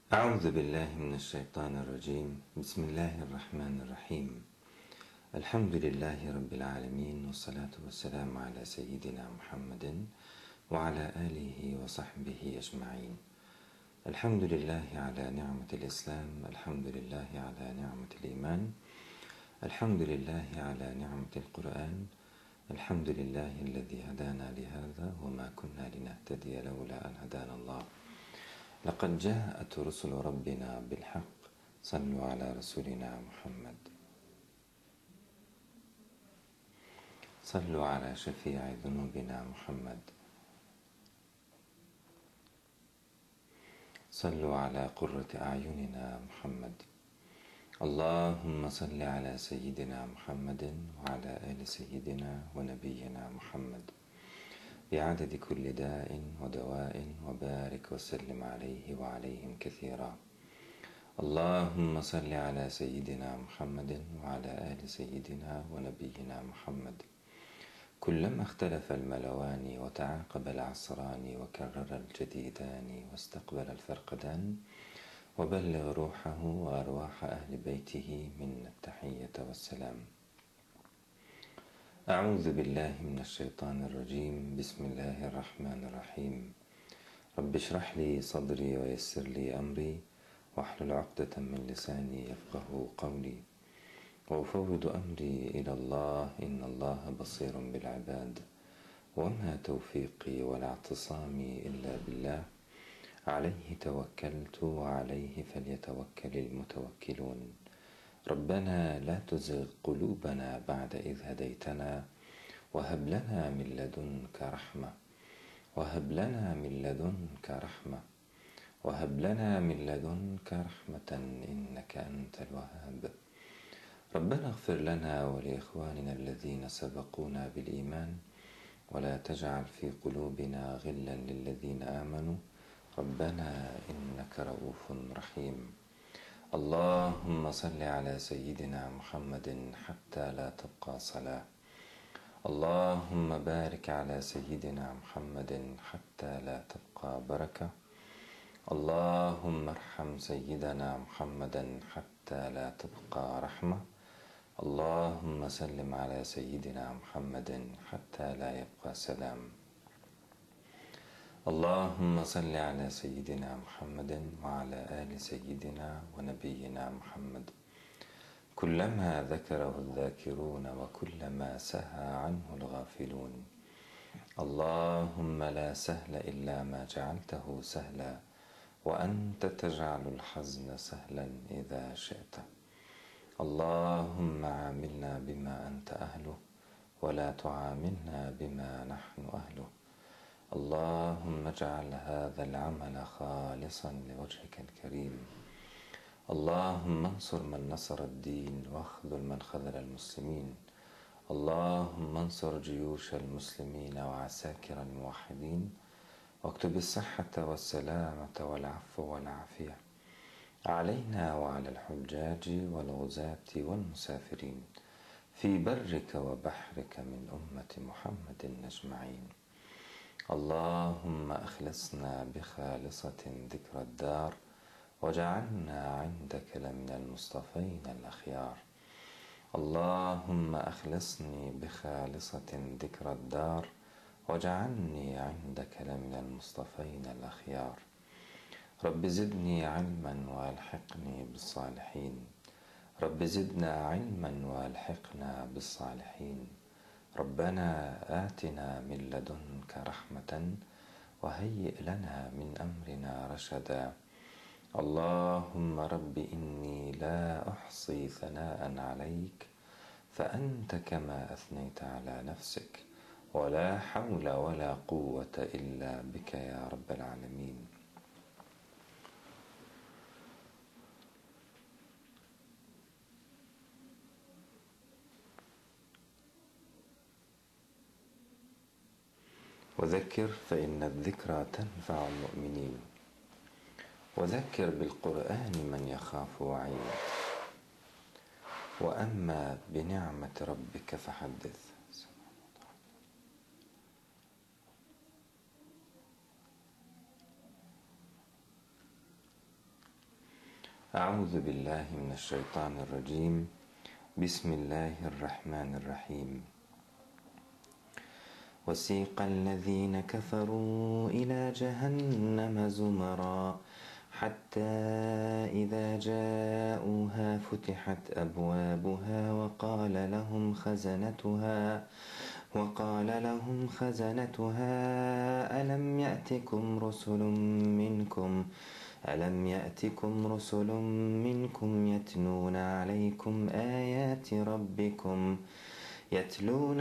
أعوذ بالله من الشيطان الرجيم. بسم الله الرحمن الرحيم. الحمد لله رب العالمين، والصلاة والسلام على سيدنا محمد وعلى آله وصحبه أجمعين. الحمد لله على نعمة الإسلام، الحمد لله على نعمة الإيمان، الحمد لله على نعمة القرآن، الحمد لله الذي هدانا لهذا وما كنا لنهتدي لولا أن هدانا الله. لقد جاءت رسل ربنا بالحق، صلوا على رسولنا محمد، صلوا على شفيع ذنوبنا محمد، صلوا على قرة أعيننا محمد. اللهم صل على سيدنا محمد وعلى آل سيدنا ونبينا محمد بعدد كل داء ودواء، وبارك وسلم عليه وعليهم كثيرا. اللهم صل على سيدنا محمد وعلى آل سيدنا ونبينا محمد. كلما اختلف الملوان وتعاقب العصران وكرر الجديدان واستقبل الفرقدان، وبلغ روحه وأرواح أهل بيته منا التحية والسلام. أعوذ بالله من الشيطان الرجيم. بسم الله الرحمن الرحيم. رب اشرح لي صدري ويسر لي أمري واحلل عقدة من لساني يفقه قولي، وأفوض أمري إلى الله إن الله بصير بالعباد، وما توفيقي ولا اعتصامي إلا بالله، عليه توكلت وعليه فليتوكل المتوكلون. ربنا لا تزغ قلوبنا بعد إذ هديتنا وهب لنا من لدنك رحمة، وهب لنا من لدنك رحمة، وهب لنا من لدنك رحمة إنك أنت الوهاب. ربنا اغفر لنا ولإخواننا الذين سبقونا بالإيمان، ولا تجعل في قلوبنا غلا للذين آمنوا ربنا إنك رؤوف رحيم. اللهم صل على سيدنا محمد حتى لا تبقى صلاة. اللهم بارك على سيدنا محمد حتى لا تبقى بركة. اللهم ارحم سيدنا محمدا حتى لا تبقى رحمة. اللهم سلم على سيدنا محمد حتى لا يبقى سلام. اللهم صل على سيدنا محمد وعلى آل سيدنا ونبينا محمد. كلما ذكره الذاكرون وكلما سهى عنه الغافلون. اللهم لا سهل إلا ما جعلته سهلا، وأنت تجعل الحزن سهلا إذا شئت. اللهم عاملنا بما أنت أهله، ولا تعاملنا بما نحن أهله. اللهم اجعل هذا العمل خالصا لوجهك الكريم. اللهم انصر من نصر الدين، واخذل من خذل المسلمين. اللهم انصر جيوش المسلمين وعساكر الموحدين، واكتب الصحة والسلامة والعفو والعافية علينا وعلى الحجاج والغزاة والمسافرين في برك وبحرك من أمة محمد أجمعين. اللهم أخلصنا بخالصة ذكر الدار، وجعلنا عندك لمن المصطفين الأخيار. اللهم أخلصني بخالصة ذكر الدار، وجعلني عندك لمن المصطفين الأخيار. رب زدني علما والحقني بالصالحين. رب زدنا علما والحقنا بالصالحين. ربنا آتنا من لدنك رحمة وهيئ لنا من أمرنا رشدا. اللهم رب إني لا أحصي ثناء عليك، فأنت كما أثنيت على نفسك، ولا حول ولا قوة إلا بك يا رب العالمين. وذكر فإن الذكرى تنفع المؤمنين، وذكر بالقرآن من يخاف وعيد، وأما بنعمة ربك فحدث. أعوذ بالله من الشيطان الرجيم بسم الله الرحمن الرحيم وسيق الذين كفروا إلى جهنم زمرا حتى إذا جاءوها فتحت أبوابها وقال لهم خزنتها ألم يأتكم رسل منكم يتلون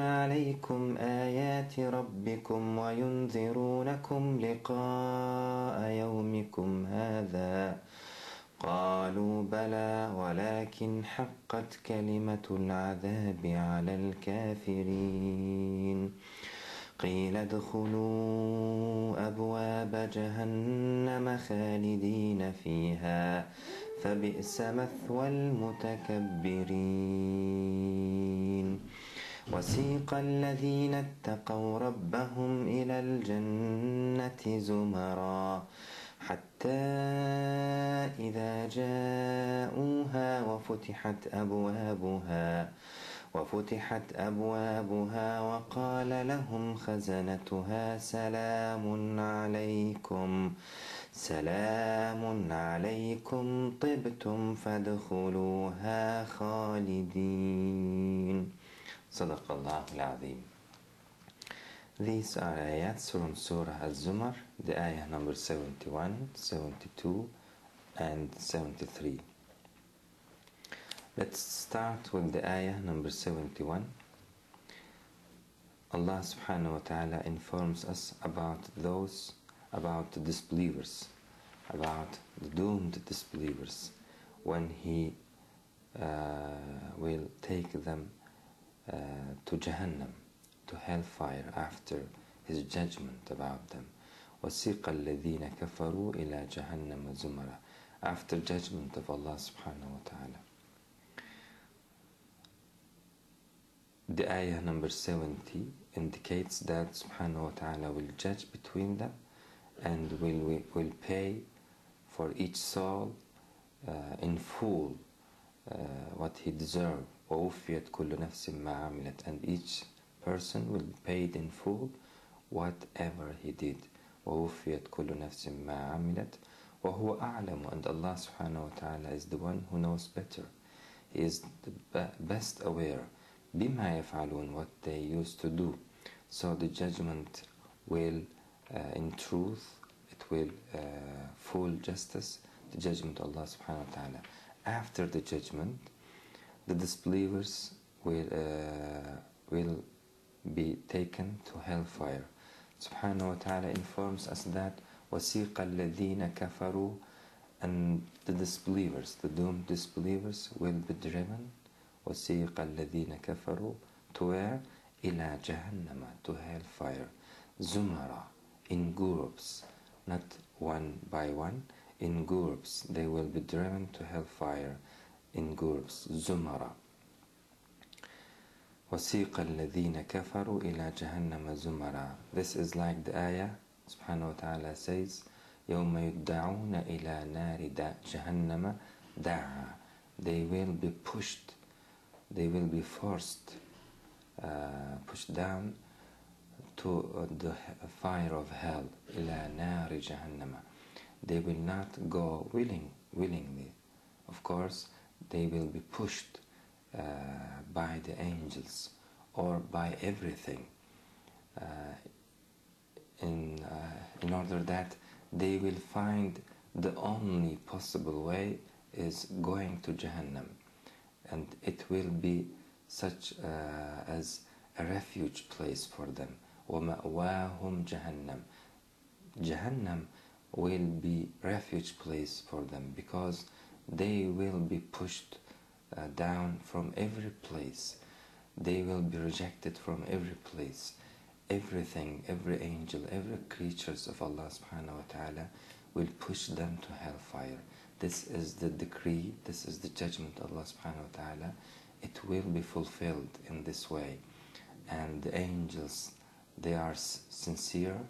عليكم آيات ربكم وينذرونكم لقاء يومكم هذا قالوا بلى ولكن حقت كلمة العذاب على الكافرين قيل ادخلوا أبواب جهنم خالدين فيها فبئس مثوى المتكبرين وسيق الذين اتقوا ربهم إلى الجنة زمرا حتى إذا جاءوها وفتحت أبوابها وقال لهم خزنتها سلام عليكم طبتم فادخلوها خالدين صدق الله العظيم. These are ayats from Surah al-Zomar, the ayah number 71, 72 and 73. Let's start with the ayah number 71. Allah subhanahu wa ta'ala informs us about the disbelievers, about the doomed disbelievers, when He will take them to Jahannam, to hellfire, after His judgment about them. وَسِيقَ الَّذِينَ كَفَرُوا إِلَى جَهَنَّمَ زُمَرًا, after judgment of Allah subhanahu wa ta'ala. The ayah number 70 indicates that subhanahu wa ta'ala will judge between them and will pay for each soul in full what he deserved. وَوُفِّيَتْ كُلُّ نَفْسٍ مَا عَمِلَتْ, and each person will be paid in full whatever he did. وَوُفِّيَتْ كُلُّ نَفْسٍ مَا عَمِلَتْ وَهُوَ أَعْلَمُ, and Allah subhanahu wa ta'ala is the one who knows better. He is the best aware. بِمَا يَفْعَلُونَ, what they used to do. So the judgment will, in truth, it will full justice, the judgment of Allah subhanahu wa ta'ala. After the judgment, the disbelievers will be taken to hellfire. Subhanahu wa ta'ala informs us that وَسِيقَ الَّذِينَ كَفَرُوا, and the disbelievers, the doomed disbelievers, will be driven وَسِيقَ الَّذِينَ كَفَرُوا, to where? إِلَى جَهَنَّمَ, to hellfire. زُمَرًا, in groups, not one by one, in groups. They will be driven to hellfire in groups. زُمَرًا. وَسِيقَ الَّذِينَ كَفَرُوا إِلَى جَهَنَّمَ زُمَرًا. This is like the ayah subhanahu wa ta'ala says يَوْمَ يُدَّعُونَ إِلَى نَارِ جَهَنَّمَ دَعًا. They will be pushed, they will be pushed down to the fire of hell. إِلَى نَارِ جَهَنَّمَ. They will not go willingly. Of course, they will be pushed by the angels or by everything, in order that they will find the only possible way is going to Jahannam, and it will be such as a refuge place for them. وَمَأْوَاهُمْ جَهَنَّمْ. Jahannam will be refuge place for them, because they will be pushed down from every place. They will be rejected from every place. Everything, every angel, every creatures of Allah subhanahu wa ta'ala will push them to hellfire. This is the decree, this is the judgment of Allah subhanahu wa ta'ala. It will be fulfilled in this way. And the angels, they are sincere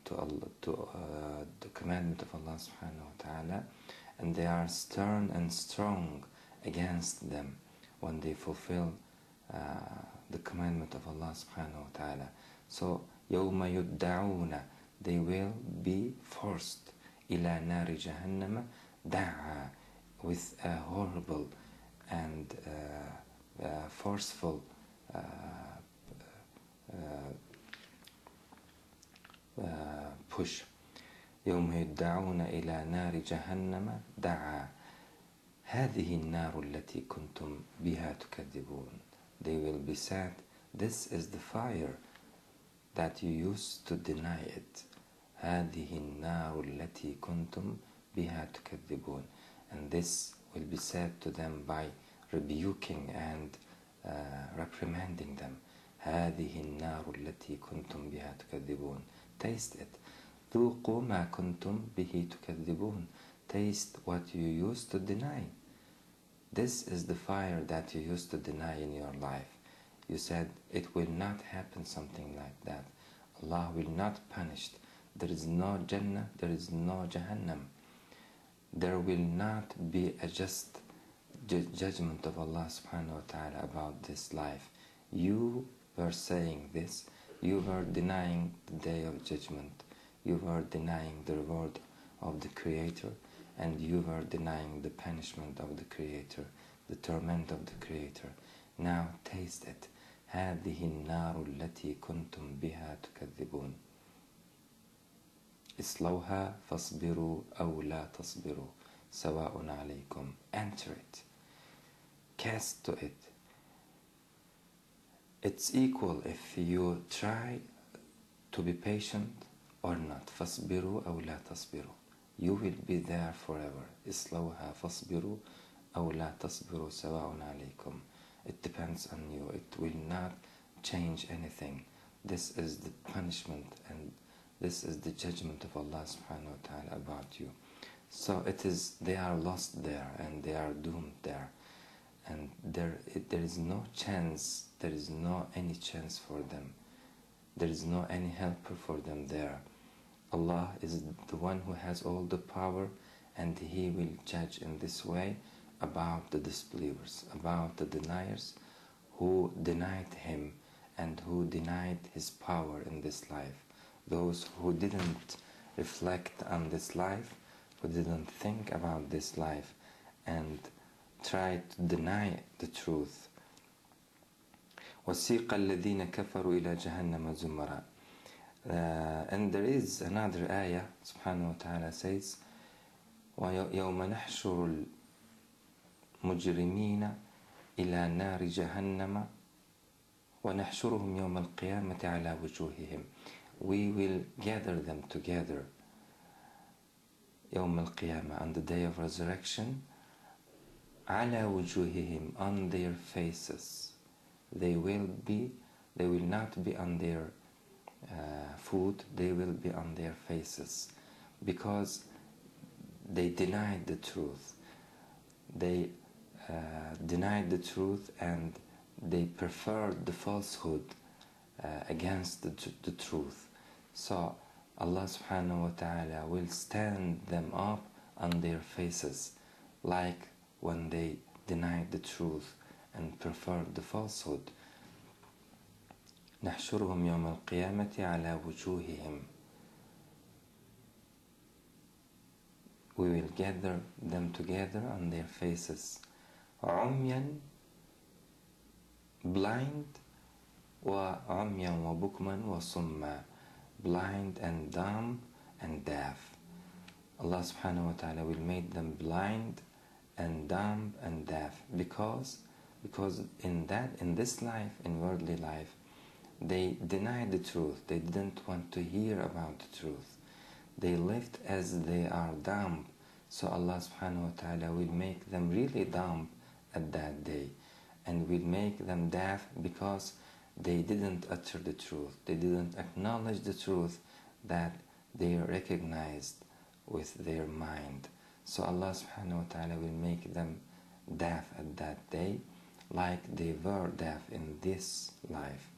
the commandment of Allah subhanahu wa ta'ala, and they are stern and strong against them when they fulfill the commandment of Allah subhanahu wa ta'ala. So يَوْمَ يُدَّعُونَ, they will be forced إِلَى نَارِ جَهَنَّمَ دَعَى, with a horrible and forceful push. يوم يدعون إلى نار جهنم دعا هذه النار التي كنتم بها تكذبون. They will be said, this is the fire that you used to deny it. هذه النار التي كنتم بها تكذبون. And this will be said to them by rebuking and reprimanding them. هذه النار التي كنتم بها تكذبون. Taste it. ذوقوا ما كنتم به تكذبون. Taste what you used to deny. This is the fire that you used to deny in your life. You said it will not happen, something like that. Allah will not punish. There is no Jannah, there is no Jahannam. There will not be a just judgment of Allah subhanahu wa ta'ala about this life. You were saying this. You were denying the day of judgment. You were denying the reward of the Creator, and you were denying the punishment of the Creator, the torment of the Creator. Now taste it. هذه النار التي كنتم بها تكذبون. اصلوها فاصبروا أو لا تصبروا سواء عليكم. Enter it. Cast to it. It's equal if you try to be patient or not. فاصبروا أو لا تصبروا. You will be there forever. اصلوها فاصبروا أو لا تصبروا سواء عليكم. It depends on you. It will not change anything. This is the punishment and this is the judgment of Allah subhanahu wa ta'ala about you. So they are lost there and they are doomed there. And there is no chance, there is no any chance for them. There is no any helper for them there. Allah is the one who has all the power, and He will judge in this way about the disbelievers, about the deniers who denied Him and who denied His power in this life. Those who didn't reflect on this life, who didn't think about this life and tried to deny the truth. وَسِيقَ الَّذِينَ كَفَرُوا إِلَى جَهَنَّمَ زُمَرًا. And there is another ayah, subhanahu wa ta'ala says, وَيَوْمَ نَحْشُرُ الْمُجْرِمِينَ إِلَى نَارِ جَهَنَّمَ وَنَحْشُرُهُمْ يَوْمَ الْقِيَامَةِ عَلَى وُجُوهِهِمْ. We will gather them together يوم القيامة, on the day of resurrection, على وجوههم, on their faces. They will not be on their food, they will be on their faces, because they denied the truth. They denied the truth and they preferred the falsehood against the truth. So Allah subhanahu wa ta'ala will stand them up on their faces, like when they denied the truth and preferred the falsehood. نحشرهم يوم القيامة على وجوههم. We will gather them together on their faces. عميا, blind, وعميا وبكما وصما, blind and dumb and deaf. Allah subhanahu wa ta'ala will make them blind and dumb and deaf because in this life, in worldly life, they denied the truth. They didn't want to hear about the truth. They lived as they are dumb. So Allah subhanahu wa ta'ala will make them really dumb at that day, and will make them deaf because they didn't utter the truth. They didn't acknowledge the truth that they recognized with their mind. So Allah subhanahu wa ta'ala will make them deaf at that day, like they were deaf in this life,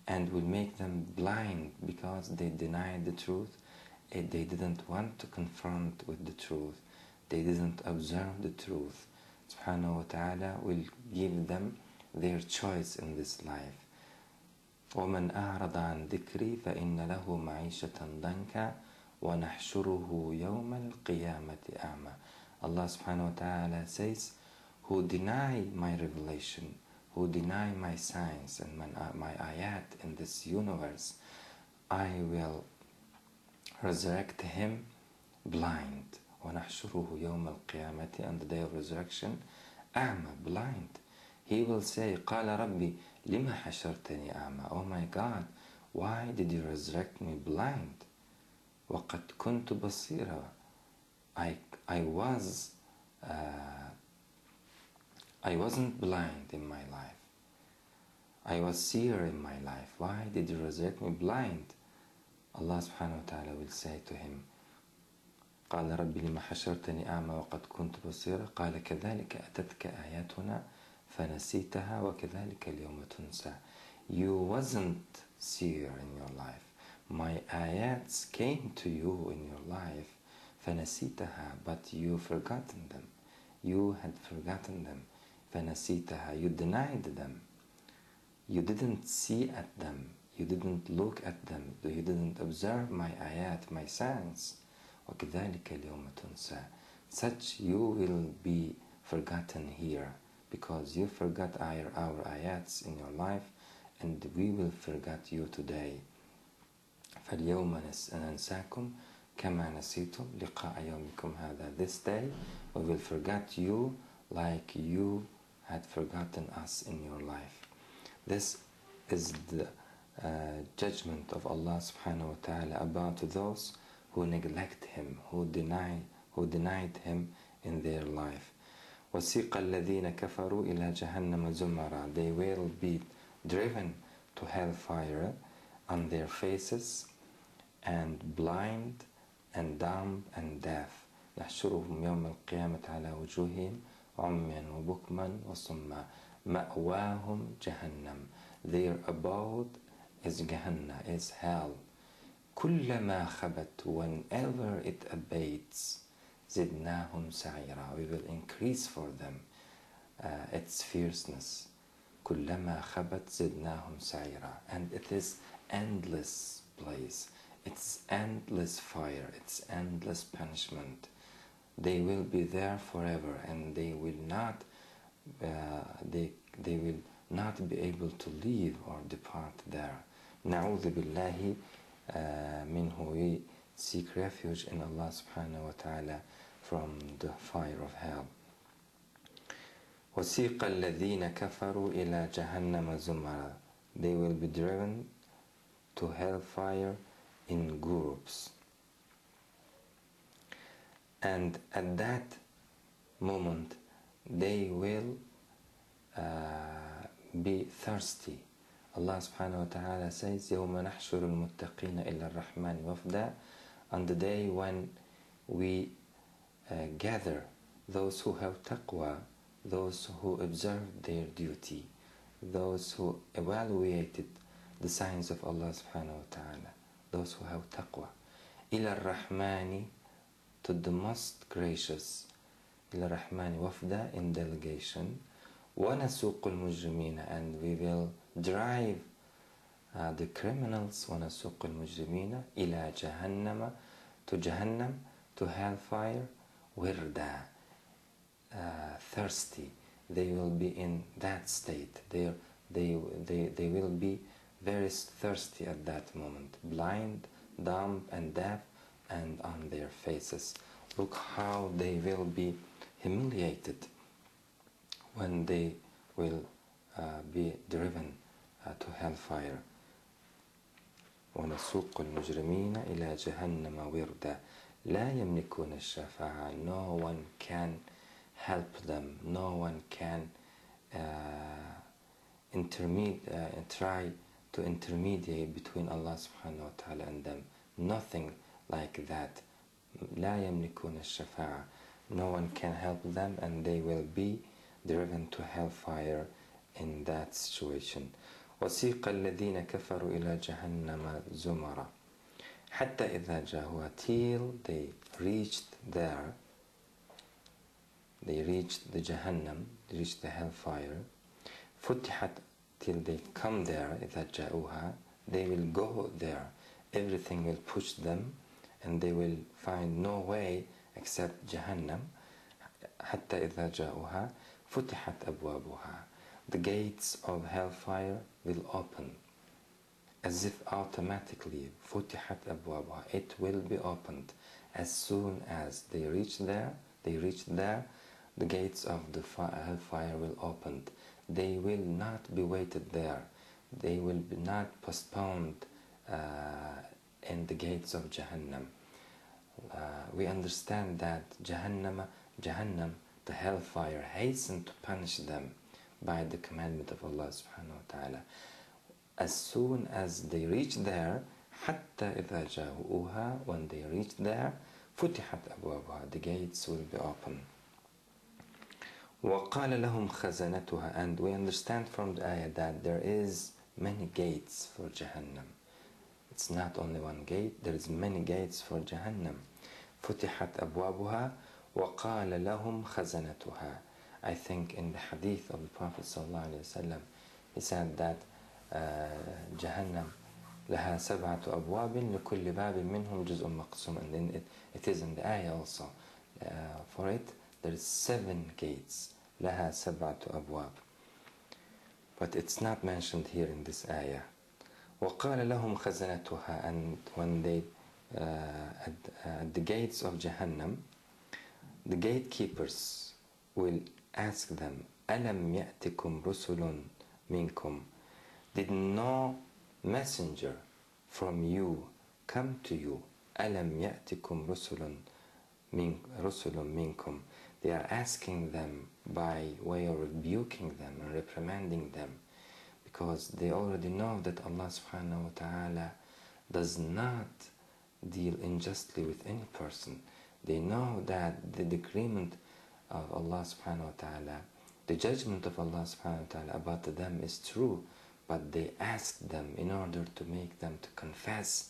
and will make them blind because they denied the truth they didn't want to confront with the truth. They didn't observe the truth. Subhanahu wa ta'ala will give them their choice in this life. وَمَنْ أَعْرَضَ عَنْ ذِكْرِي فَإِنَّ لَهُ مَعِيشَةً ضَنْكًا وَنَحْشُرُهُ يَوْمَ الْقِيَامَةِ أَعْمَى. Allah subhanahu wa ta'ala says, who deny my revelation, who deny my signs and my ayat in this universe, I will resurrect him blind. وَنَحْشُرُهُ يَوْمَ الْقِيَامَةِ, on the day of resurrection, أَعْمَى, blind. He will say, قَالَ رَبِّي لِمَ حَشَرْتَنِي أَعْمَى. Oh my God, why did you resurrect me blind? وَقَدْ كُنْتُ بَصِيرًا. I wasn't blind in my life. I was seer in my life. Why did you resurrect me blind? Allah subhanahu wa ta'ala will say to him, قال ربي لما حشرتني أعمى وقد كنت بصيرا قال كذلك أتتك آياتنا فنسيتها وكذلك اليوم تنسى. You wasn't seer in your life. My ayats came to you in your life, فنسيتها, but you forgotten them. You had forgotten them. فنسيتها, you denied them. You didn't see at them. You didn't look at them. You didn't observe my ayat, my signs. وَكَذَلِكَ الْيَوْمَ تُنْسَى. Such you will be forgotten here, because you forgot our ayats in your life, and we will forget you today. فَالْيَوْمَ نَنْسَاكُمْ كَمَا نَسِيتُمْ لِقَاءَ يَوْمِكُمْ هَذَا. This day we will forget you like you had forgotten us in your life. This is the judgment of Allah subhanahu wa ta'ala about those who neglect Him, who denied Him in their life. وَسِيقَ الَّذِينَ كَفَرُوا إِلَى جَهَنَّمَ زُمَرًا. They will be driven to hellfire on their faces, and blind and dumb and deaf. نحشرهم يوم القيامة على وجوههم عميا وبكما وصما مأواهم جهنم. Their abode is Jahannam, is hell. كلما خبت, whenever it abates, زدناهم سعيرا, we will increase for them its fierceness. كلما خبت زدناهم سعيرا. And it is endless place, it's endless fire, it's endless punishment. They will be there forever, and they will not be able to leave or depart there. نعوذ بالله منه. We seek refuge in Allah subhanahu wa ta'ala from the fire of hell. وَسِيقَ الَّذِينَ كَفَرُوا إِلَى جَهَنَّمَ زُمَرًا. They will be driven to hellfire in groups. And at that moment they will be thirsty. Allah subhanahu wa ta'ala says, يَوْمَ نَحْشُرُ الْمُتَّقِينَ إِلَى الرَّحْمَنِ وَفْدًا. On the day when we gather those who have taqwa, those who observed their duty, those who evaluated the signs of Allah subhanahu wa ta'ala, those who have taqwa. إِلَى الرَّحْمَنِ, to the most gracious. إِلَى الرَّحْمَنِ وَفْدًا, in delegation. وَنَسُوقُ الْمُجْرِمِينَ, and we will drive the criminals. وَنَسُوقُ الْمُجْرِمِينَ إِلَى جَهَنَّمَ, to Jahannam, to hellfire. وِرْدًا, thirsty. They will be in that state. They will be very thirsty at that moment, blind, dumb and deaf, and on their faces. Look how they will be humiliated when they will be driven to hellfire. وَنَسُوقُ الْمُجْرِمِينَ إِلَى جَهَنَّمَ وِرْدًا لَا يَمْلِكُونَ الشَّفَاعَةَ. No one can help them. No one can try to intermediate between Allah subhanahu wa ta'ala and them. Nothing like that. لا يملكون الشفاعة. No one can help them, and they will be driven to hellfire in that situation. وَسِيقَ الَّذِينَ كَفَرُوا إِلَى جَهَنَّمَ زُمَرًا. حتى إذا جاءوها, till they reached there, they reached the Jahannam, they reached the hellfire. فتحت, till they come there, إذا جاءوها, they will go there. Everything will push them and they will find no way except Jahannam. حتى إذا جاءوها فتحت أبوابها. The gates of hellfire will open. As if automatically, فتحت أبوابها. It will be opened. As soon as they reach there, the gates of the hellfire will open. They will not be waited there. They will be not postponed in the gates of Jahannam. We understand that Jahannam, the hellfire, hastened to punish them by the commandment of Allah subhanahu wa ta'ala. As soon as they reach there, حتى إذا جاءوها, when they reach there, فتحت أبوابها, the gates will be open. وقال لهم خزنتها, and we understand from the ayah that there is many gates for Jahannam. It's not only one gate, there is many gates for Jahannam. فتحت أبوابها وقال لهم خزنتها. I think in the hadith of the Prophet ﷺ, he said that Jahannam لها سبعة أبواب لكل باب منهم جزء مقسوم, and then it is in the ayah also. For it, there is 7 gates. لها سبعة أبواب. But it's not mentioned here in this ayah. وقال لهم خزنتها, and when they at the gates of Jahannam, the gatekeepers will ask them, ألم يأتكم رسل منكم? Did no messenger from you come to you? ألم يأتكم رسل منكم? They are asking them by way of rebuking them and reprimanding them, because they already know that Allah subhanahu wa ta'ala does not deal unjustly with any person. They know that the decrement of Allah subhanahu wa ta'ala, the judgment of Allah subhanahu wa ta'ala about them is true, but they ask them in order to make them to confess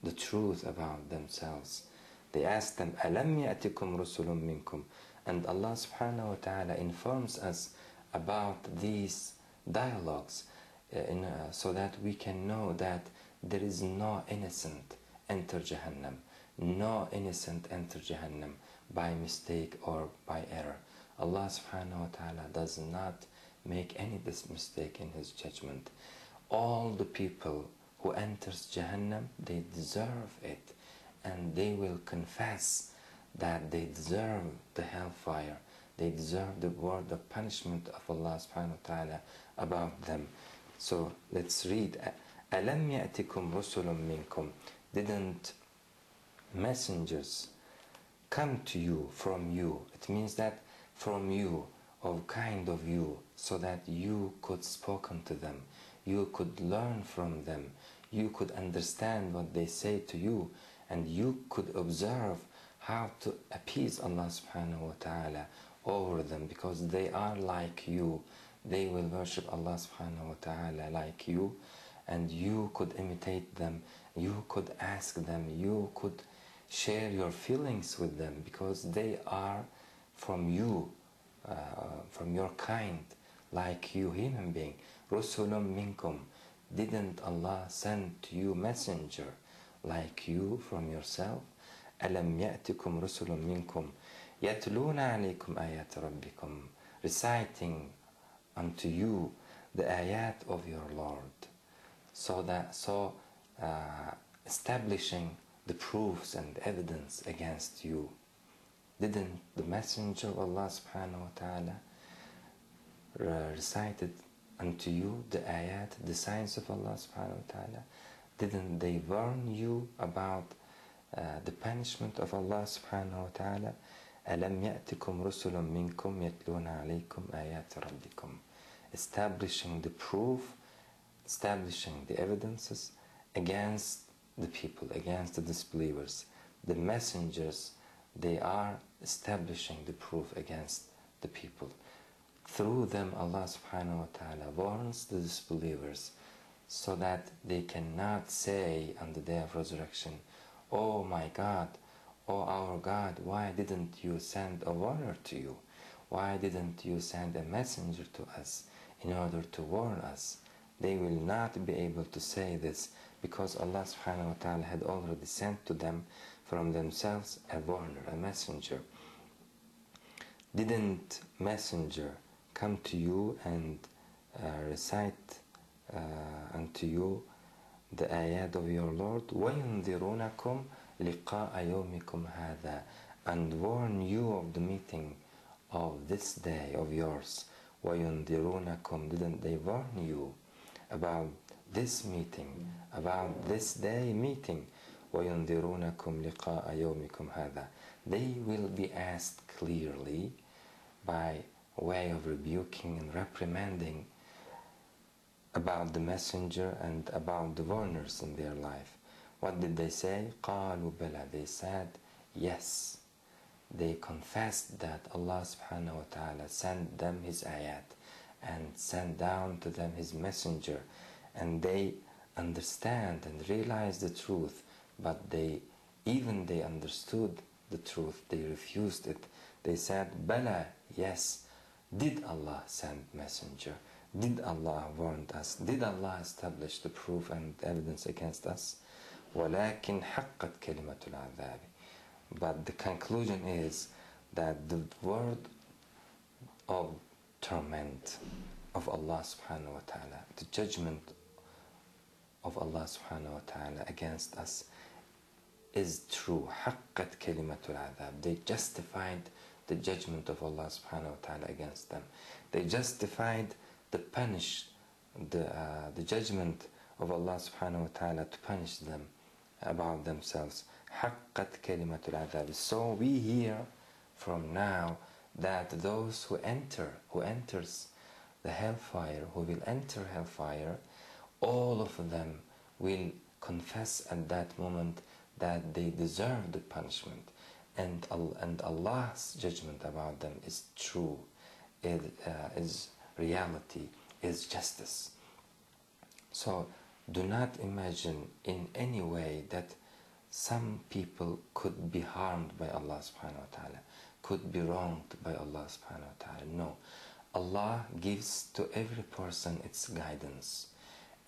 the truth about themselves. They ask them, أَلَمْ يَأْتِكُمْ رُسُلٌ مِّنْكُمْ? And Allah subhanahu wa ta'ala informs us about these dialogues so that we can know that there is no innocent enter Jahannam. No innocent enter Jahannam by mistake or by error. Allah subhanahu wa ta'ala does not make any mistake in His judgment. All the people who enters Jahannam, they deserve it, and they will confess that they deserve the hellfire. They deserve the word of punishment of Allah subhanahu wa ta'ala about them. So let's read. أَلَمْ يَأْتِكُمْ رُسُلٌ مِّنْكُمْ? Didn't messengers come to you from you? It means that from you, of kind of you, so that you could spoken to them, you could learn from them, you could understand what they say to you, and you could observe how to appease Allah subhanahu wa ta'ala over them, because they are like you. They will worship Allah subhanahu wa ta'ala like you, and you could imitate them, you could ask them, you could share your feelings with them, because they are from you, from your kind, like you, human being. Rusulun minkum. Didn't Allah send to you messenger like you from yourself? أَلَمْ يَأْتِكُمْ رُسُلٌ مِّنْكُمْ يَتْلُونَ عَلَيْكُمْ آيَاتِ رَبِّكُمْ, reciting unto you the ayat of your Lord, establishing the proofs and evidence against you. Didn't the messenger of Allah subhanahu wa ta'ala recited unto you the ayat, the signs of Allah subhanahu wa ta'ala? Didn't they warn you about the punishment of Allah subhanahu wa ta'ala? أَلَمْ يَأْتِكُمْ رُسُلٌ مِّنْكُمْ يَتْلُونَ عَلَيْكُمْ آيَاتِ رَبِّكُمْ, establishing the proof, establishing the evidences against the people, against the disbelievers. The messengers, they are establishing the proof against the people. Through them, Allah subhanahu wa ta'ala warns the disbelievers so that they cannot say on the day of resurrection, "Oh my God, oh our God, why didn't you send a warner to you? Why didn't you send a messenger to us in order to warn us?" They will not be able to say this because Allah subhanahu wa ta'ala had already sent to them from themselves a warner, a messenger. Didn't messenger come to you and recite unto you the ayat of your Lord? وَيُنذِرُونَكُمْ لِقَاءَ يَوْمِكُمْ هَذَا, and warn you of the meeting of this day of yours. وَيُنذِرُونَكُمْ, didn't they warn you about this meeting, about this day meeting? وَيُنذِرُونَكُمْ لِقَاءَ يَوْمِكُمْ هَذَا. They will be asked clearly by way of rebuking and reprimanding about the messenger and about the warners in their life. What did they say? قَالُوا بَلَى, they said yes. They confessed that Allah subhanahu wa ta'ala sent them His ayat and sent down to them His messenger, and they understand and realize the truth, but they understood the truth, they refused it. They said, Bala, yes, did Allah send messenger? Did Allah warn us? Did Allah establish the proof and evidence against us? وَلَكِنْ حَقَّتْ كَلِمَةُ الْعَذَابِ. But the conclusion is that the word of torment of Allah subhanahu wa ta'ala, the judgment of Allah subhanahu wa ta'ala against us is true. حَقَّتْ كَلِمَةُ الْعَذَابِ. They justified the judgment of Allah subhanahu wa ta'ala against them. They justified the judgment of Allah subhanahu wa ta'ala to punish them about themselves. حَقَّتْ كَلِمَةُ الْعَذَابِ. So we hear from now that those who enters the hellfire, who will enter hellfire, all of them will confess at that moment that they deserve the punishment, and Allah's judgment about them is true, is reality, is justice. So do not imagine in any way that some people could be harmed by Allah subhanahu wa ta'ala, could be wronged by Allah subhanahu wa ta'ala. No. Allah gives to every person its guidance,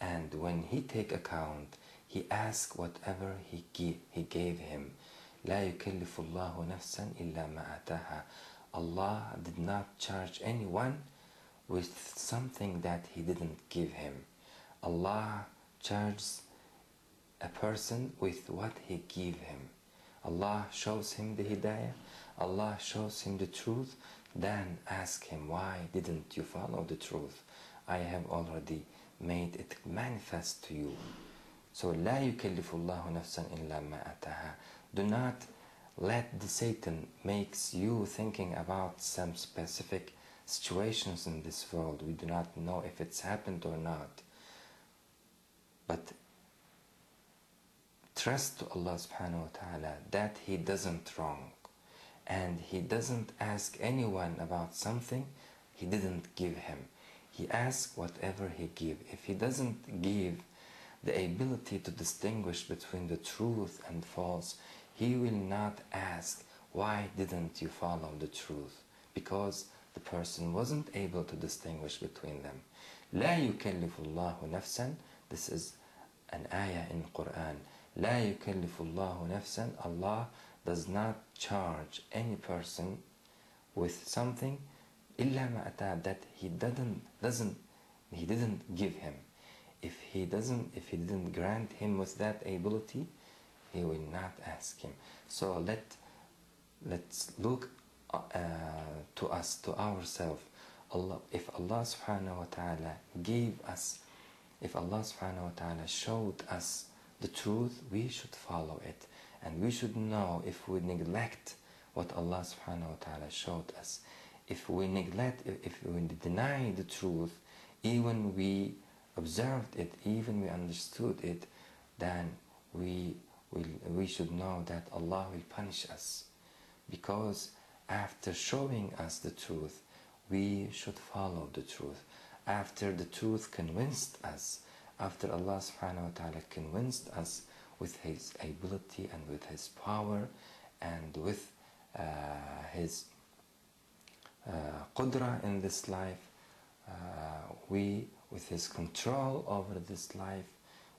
and when He take account, He asks whatever He gave him. لا يكلف الله نفسا إلا ما آتاها. Allah did not charge anyone with something that He didn't give him. Allah charges a person with what He gave him. Allah shows him the hidayah, Allah shows him the truth, then ask him, why didn't you follow the truth? I have already made it manifest to you. So لا يكلف الله نفسا إلا ما آتاها. Do not let the Satan makes you thinking about some specific situations in this world. We do not know if it's happened or not. But trust to Allah subhanahu wa ta'ala that He doesn't wrong, and He doesn't ask anyone about something He didn't give him. He asks whatever He give. If He doesn't give the ability to distinguish between the truth and false, He will not ask, why didn't you follow the truth? Because the person wasn't able to distinguish between them. لا يكلف الله نفسا. This is an ayah in Quran. لا يكلف الله نفسا. Allah does not charge any person with something إلا ما أتاه, that He didn't give him. If he didn't grant him with that ability, He will not ask him. So let's look to us, to ourselves. If Allah subhanahu wa ta'ala gave us, if Allah subhanahu wa ta'ala showed us the truth, we should follow it. And we should know if we neglect what Allah subhanahu wa ta'ala showed us. If we deny the truth, even we observed it, even we understood it, then we should know that Allah will punish us. Because after showing us the truth, we should follow the truth. After the truth convinced us, after Allah subhanahu wa ta'ala convinced us with His ability and with His power and with His qudra in this life, with His control over this life,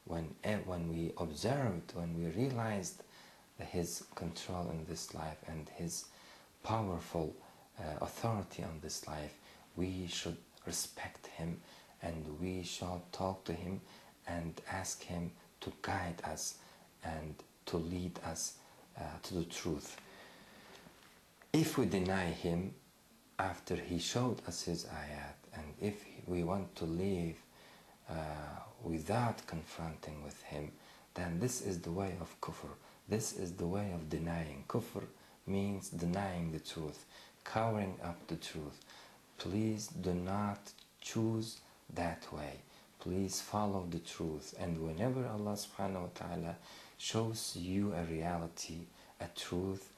when we observed, when we realized His control in this life and His powerful authority on this life, we should respect Him, and we shall talk to Him and ask Him to guide us and to lead us to the truth. If we deny Him after He showed us His ayat, and if we want to live without confronting with Him, then this is the way of kufr. This is the way of denying. Kufr means denying the truth, covering up the truth. Please do not choose that way. Please follow the truth. And whenever Allah subhanahu wa ta'ala shows you a reality, a truth,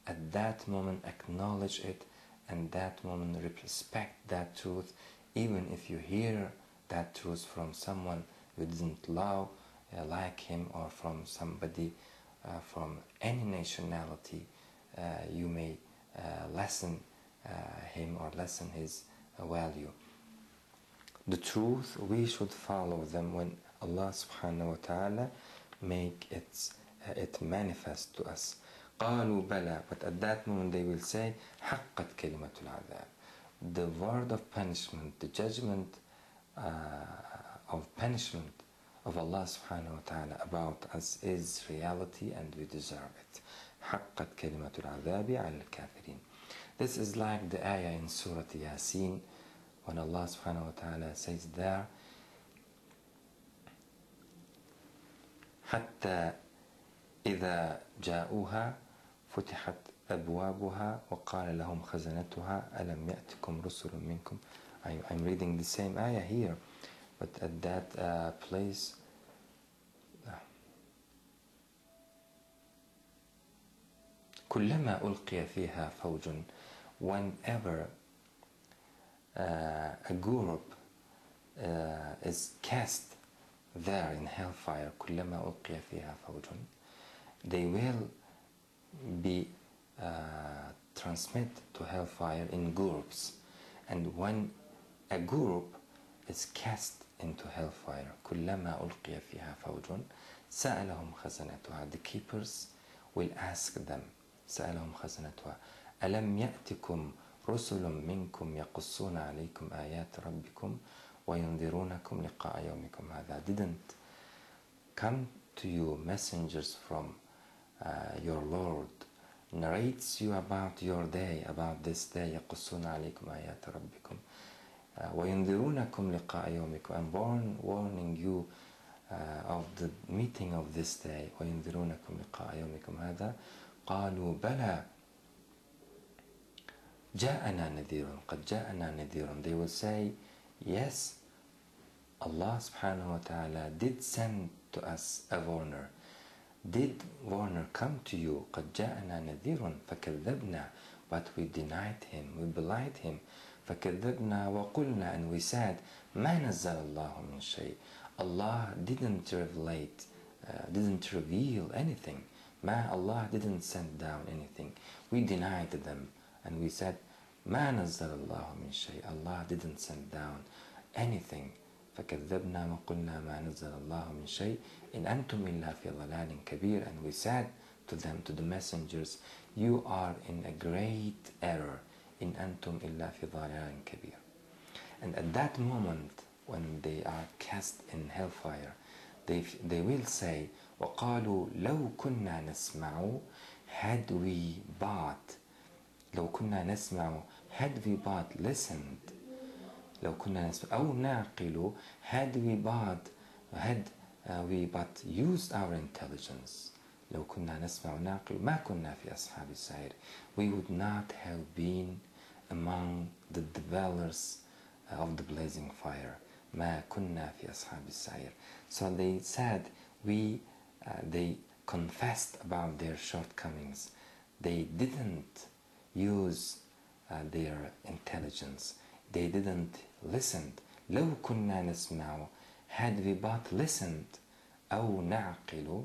at that moment acknowledge it, and that moment respect that truth, even if you hear that truth from someone you didn't love, like him, or from somebody from any nationality. You may lessen him or lessen his value. The truth, we should follow them when Allah subhanahu wa ta'ala make it manifest to us. قالوا بلى, but at that moment they will say حقت كلمة العذاب. The word of punishment, the judgment of punishment of Allah subhanahu wa ta'ala about us is reality, and we deserve it. حقت كلمة العذاب على الكافرين. This is like the ayah in Surah Yasin, when Allah subhanahu wa ta'ala says there, حتى إذا جاءوها فتحت أبوابها وقال لهم خزنتها ألم يأتكم رسل منكم. I'm reading the same ayah here, but at that place كلما ألقي فيها فوج, whenever a group is cast there in hellfire, كلما ألقي فيها فوج, they will be transmitted to hellfire in groups. And when a group is cast into hellfire, كلما ألقي فيها فوج سألهم خزنتها, the keepers will ask them, سألهم خزنتها ألم يأتكم رسل منكم يقصون عليكم آيات ربكم وينذرونكم لقاء يومكم هذا. Didn't come to you messengers from your Lord, narrates you about your day, about this day, يقصون عليكم آيات ربكم وينذرونكم لقاء يومكم, and warning you of the meeting of this day, وينذرونكم لقاء يومكم هذا. قالوا بلى جاءنا نذير قد جاءنا نذير. They will say, yes, Allah subhanahu wa ta'ala did send to us a warner. Did warner come to you? قد جاءنا نذير فكذبنا, but we denied him, we belied him. فكذبنا وقلنا, and we said, ما نزل الله من شيء. Allah didn't reveal anything. Allah didn't send down anything. We denied them, and we said, ما نزل الله من شيء. Allah didn't send down anything. فكذبنا وقلنا ما نزل الله من شيء إن أنتم إلا في ضلال كبير. And we said to them, to the messengers, you are in a great error. إن أنتم إلا في ضلال كبير. And at that moment, when they are cast in hellfire, they will say, وقالوا لو كنا نسمع, had we but, لو كنا نسمع, had we but listened, لو كنا نسمع, أو نعقل, had we but used our intelligence, لو كنا نسمع ونعقل ما كنا في أصحاب السعير, we would not have been among the dwellers of the blazing fire. ما كنا في أصحاب السعير. So they said, they confessed about their shortcomings. They didn't use their intelligence. They didn't listen. لو كنا نسمع, had we but listened, أو نعقل,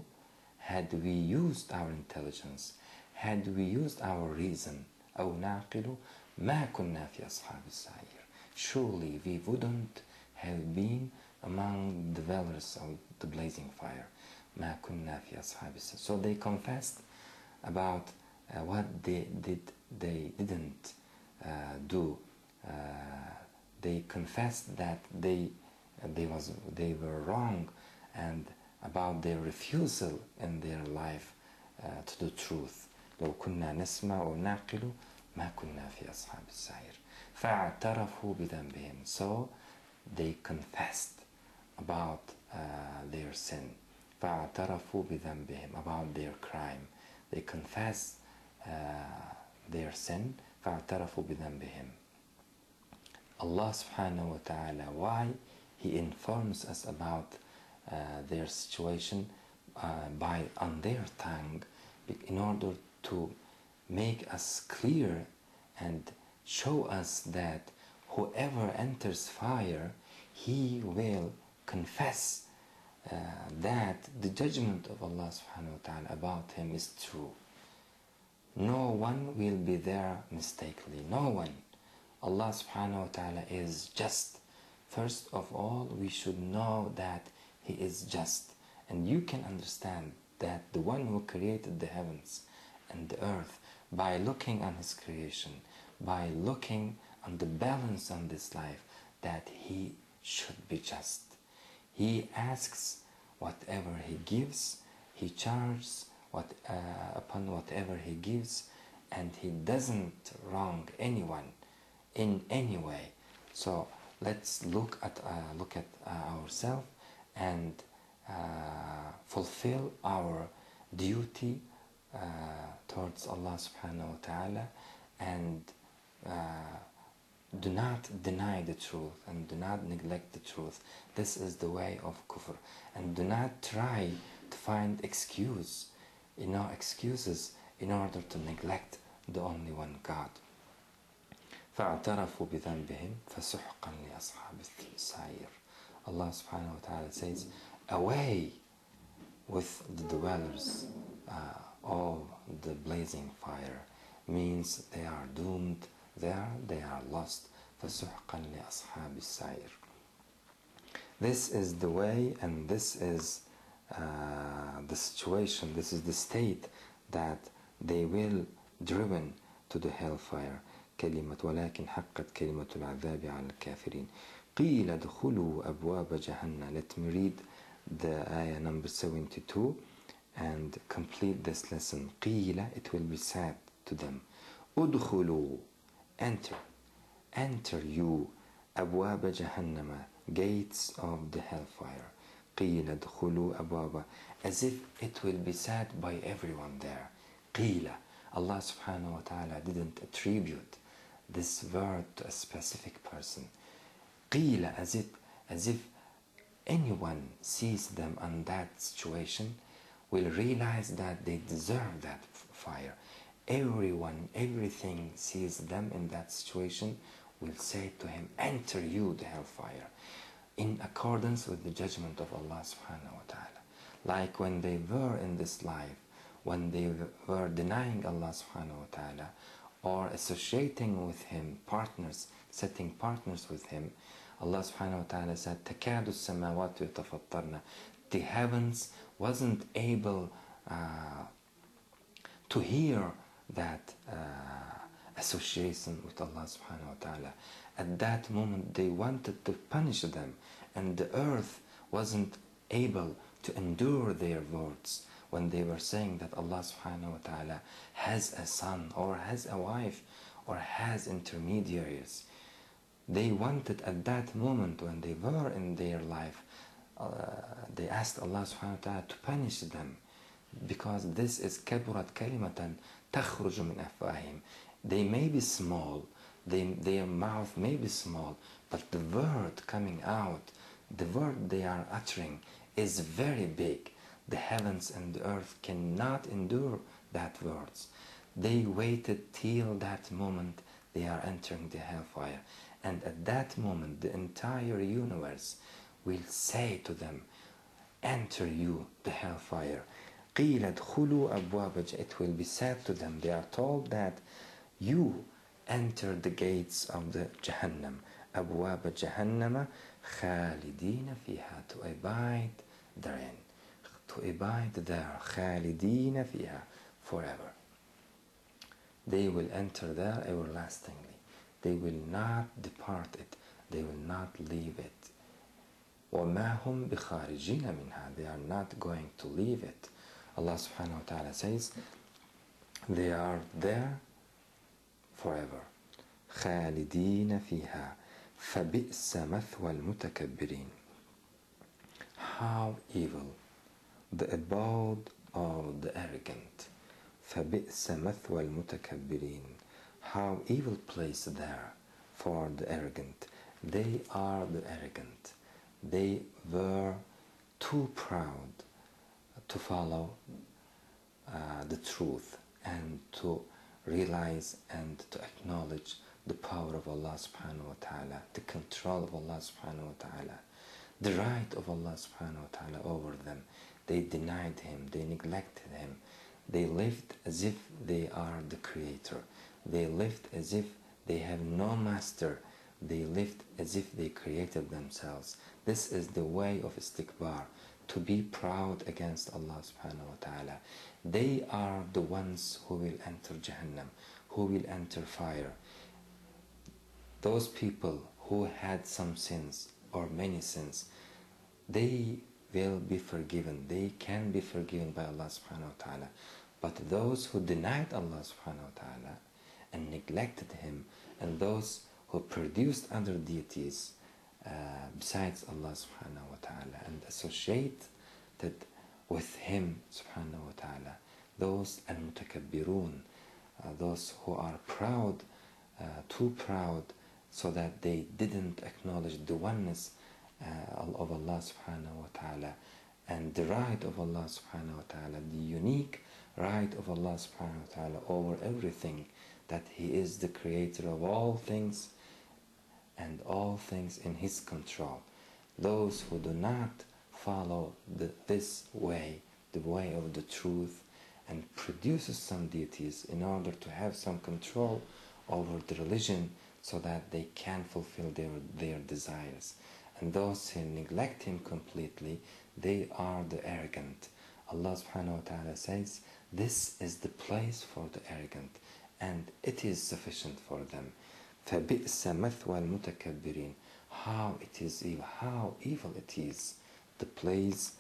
had we used our intelligence, had we used our reason, أو نعقل, ما كنا في أصحاب السعير. Surely we wouldn't have been among the dwellers of the blazing fire. ما كنا في أصحاب السعير. So they confessed about what they didn't do. They confessed that they were wrong, and about their refusal in their life to the truth. لو كنا نسمع أو نعقل ما كنا في أصحاب السعير. فاعترفوا بذنبهم. So they confessed about their sin. فاعترفوا بذنبهم, about their crime. They confess their sin. فاعترفوا بذنبهم. Allah subhanahu wa ta'ala, why He informs us about their situation on their tongue, in order to make us clear and show us that whoever enters fire, he will confess that the judgment of Allah subhanahu wa ta'ala about him is true. No one will be there mistakenly. No one. Allah subhanahu wa ta'ala is just. First of all, we should know that He is just. And you can understand that the one who created the heavens and the earth, by looking on His creation, by looking on the balance on this life, that He should be just. He asks whatever He gives, He charges upon whatever He gives, and He doesn't wrong anyone in any way. So let's look at ourselves and fulfill our duty towards Allah subhanahu wa ta'ala, and do not deny the truth and do not neglect the truth. This is the way of kufr. And do not try to find excuses in order to neglect the only one God. فاعترفوا بذنبهم فسحقا لأصحاب السعير. Allah subhanahu wa ta'ala says, away with the dwellers of the blazing fire, means they are doomed, they are lost. فسحقا لأصحاب السعير. This is the way, and this is the situation, this is the state that they will driven to the hellfire. كلمة ولكن حقت كلمة العذاب على الكافرين. قيل ادخلوا أبواب جهنم. Let me read the ayah number 72 and complete this lesson. قيل, it will be said to them, ادخلوا, enter you, أبواب جهنم, gates of the hellfire. قيل ادخلوا أبواب, as if it will be said by everyone there. قيل, Allah subhanahu wa ta'ala didn't attribute this word to a specific person. قيل, as if anyone sees them in that situation will realize that they deserve that fire. Everyone, everything sees them in that situation will say to him, enter you the hellfire, in accordance with the judgment of Allah subhanahu wa ta'ala. Like when they were in this life, when they were denying Allah subhanahu wa ta'ala or associating with Him partners, setting partners with Him, Allah subhanahu wa ta'ala said, تَكَادُ السَّمَاوَاتُ يَتَفَطَّرْنَ. The heavens wasn't able to hear that association with Allah subhanahu wa ta'ala. At that moment they wanted to punish them, and the earth wasn't able to endure their words when they were saying that Allah subhanahu wa ta'ala has a son or has a wife or has intermediaries. They wanted at that moment when they were in their life, they asked Allah subhanahu wa ta'ala to punish them, because this is kaburat kalimatan takhruj min afwahim. They may be small, their mouth may be small, but the word coming out, the word they are uttering is very big. The heavens and the earth cannot endure that words. They waited till that moment they are entering the hellfire. And at that moment, the entire universe will say to them, enter you the hellfire. قِيلَ ادْخُلُوا أَبْوَابَ. It will be said to them, they are told that you enter the gates of the Jahannam. أَبْوَابَ جَهَنَّمَ خَالِدِينَ فِيهَا. To abide therein. To abide there. خَالِدِينَ فِيهَا. Forever. They will enter there everlastingly. They will not depart it. They will not leave it. وَمَا هُمْ بِخَارِجِينَ مِنْهَا. They are not going to leave it. Allah subhanahu wa ta'ala says, they are there forever. خَالِدِينَ فِيهَا فَبِئْسَ مَثْوَى الْمُتَكَبِّرِينَ. How evil the abode of the arrogant. فَبِئْسَ مَثْوَى الْمُتَكَبِّرِينَ. How evil place there for the arrogant. They are the arrogant. They were too proud to follow the truth and to realize and to acknowledge the power of Allah subhanahu wa ta'ala, the control of Allah subhanahu wa ta'ala, the right of Allah subhanahu wa ta'ala over them. They denied Him, they neglected Him. They lived as if they are the creator. They lived as if they have no master. They lived as if they created themselves. This is the way of istikbar, to be proud against Allah subhanahu wa ta'ala. They are the ones who will enter Jahannam, who will enter fire. Those people who had some sins or many sins, they will be forgiven. They can be forgiven by Allah subhanahu wa ta'ala. But those who denied Allah subhanahu wa ta'ala and neglected Him, and those who produced other deities besides Allah subhanahu wa ta'ala and associated with Him subhanahu wa ta'ala, those al-mutakabbirun, those who are proud, too proud, so that they didn't acknowledge the oneness of Allah subhanahu wa ta'ala and the right of Allah subhanahu wa ta'ala, the unique right of Allah subhanahu wa ta'ala over everything, that He is the creator of all things and all things in His control. Those who do not follow this way, the way of the truth, and produces some deities in order to have some control over the religion so that they can fulfill their desires. And those who neglect Him completely, they are the arrogant. Allah subhanahu wa ta'ala says, this is the place for the arrogant, and it is sufficient for them. فَبِئْسَ مَثْوَى الْمُتَكَبِّرِينَ. How it is evil, how evil it is, the place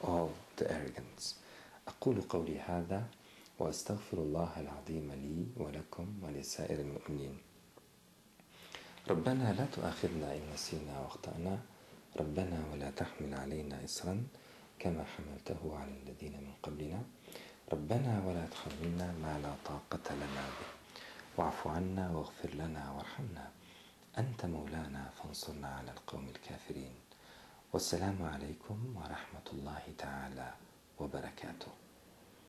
of the arrogance. أقول قولي هذا وأستغفر الله العظيم لي ولكم ولسائر المؤمنين. ربنا لا تؤاخذنا إن نسينا واخطأنا. ربنا ولا تحمل علينا إصرا كما حملته على الذين من قبلنا. ربنا ولا تحملنا ما لا طاقة لنا به. واعف عنا واغفر لنا وارحمنا. أنت مولانا فانصرنا على القوم الكافرين. والسلام عليكم ورحمة الله تعالى وبركاته.